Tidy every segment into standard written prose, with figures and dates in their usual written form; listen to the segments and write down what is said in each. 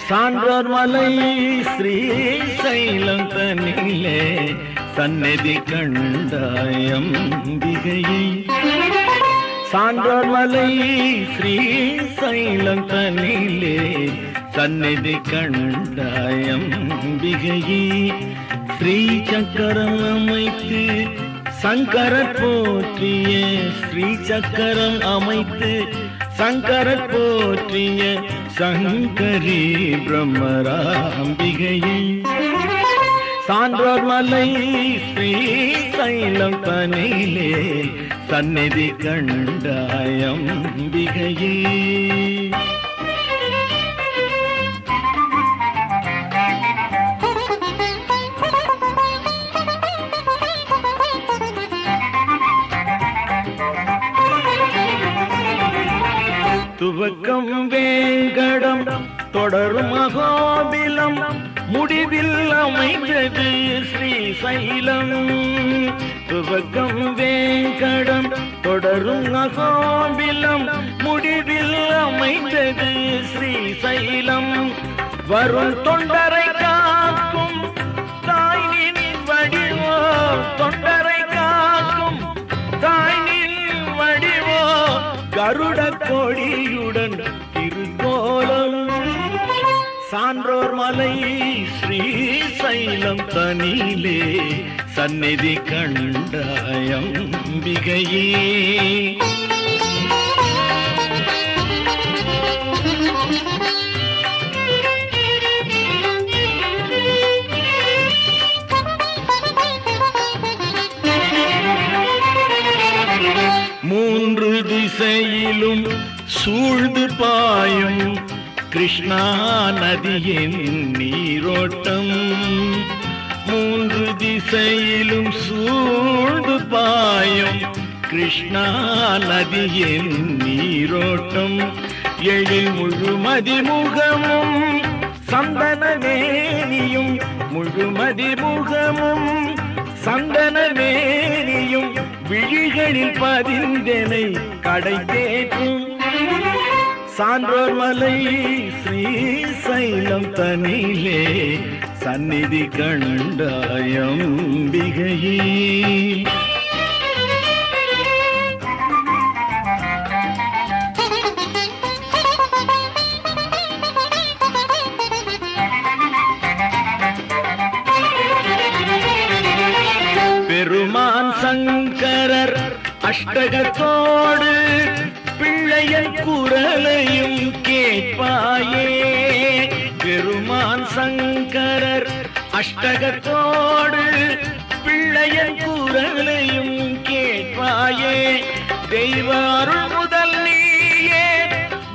சான்றோர் மலை ஸ்ரீசைலம் தனிலே சந்நிதி கண்டாயம்பிகையை. சான்றோர் மலை ஸ்ரீசைலம் தனிலே சந்நிதி கண்டாயம்பிகையை. ஸ்ரீ சக்கரம் அமைத்து சங்கரர் போற்றிய, ஸ்ரீ சக்கரம் அமைத்து சங்கரர் போற்றிய சங்கரி பிரம்மராம்பிகையை. சான்றோர் மலை ஸ்ரீசைலம் தனிலே சந்நிதி கண்டாயம்பிகையை. துவக்கம் வேங்கடம் தொடரும் அகோபிலம், முடிவில் அமைந்தது ஸ்ரீசைலம். துவக்கம் வேங்கடம் தொடரும் அகோபிலம், முடிவில் அமைந்தது ஸ்ரீசைலம். வரும் தொண்டரை காக்கும் தாய்நின் வடிவோ, தொண்டரை காக்கும் தாய்நின் வடிவோ, கருட கொடியுடன் திருக்கோலம். சான்றோர் மலை ஸ்ரீசைலம் தனிலே சந்நிதி கண்டாயம்பிகையே. மூன்று திசையிலும் சூழ்ந்து பாயும் கிருஷ்ணா நதியின் நீரோட்டம். மூன்று திசையிலும் சூழ்ந்து பாயும் கிருஷ்ணா நதியின் நீரோட்டம். எழில் முழுமதி முகமும் சந்தன மேனியும், முழுமதி முகமும் சந்தன மேனியும் விழிகளில் பதிந்தனை கடை தேற்றும். சான்றோர் மலை ஸ்ரீசைலம் தனிலே சந்நிதி கண்டாயம்பிகையே. பெருமான் சங்கரர் அஷ்டகத்தோடு பிள்ளையன் குரலையும் கேட்பாயே. பெருமான் சங்கரர் அஷ்டகத்தோடு பிள்ளையன் குரலையும் கேட்பாயே. தெய்வ அருள் முதல் நீயே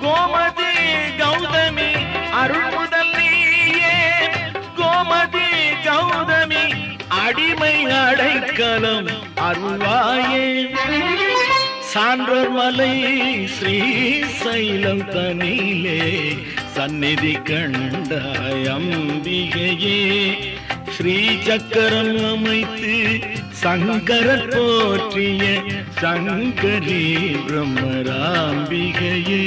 கோமதி கௌதமி, அருள் முதல் நீயே கோமதி கௌதமி, அடிமை அடைக்கலம் அருள்வாயே. சான்றோர் மலை ஸ்ரீசைலம் தனிலே சந்நிதி கண்டாயம்பிகையே. ஸ்ரீ சக்கரம் அமைத்து சங்கரர் போற்றிய சங்கரி பிரம்மராம்பிகையே.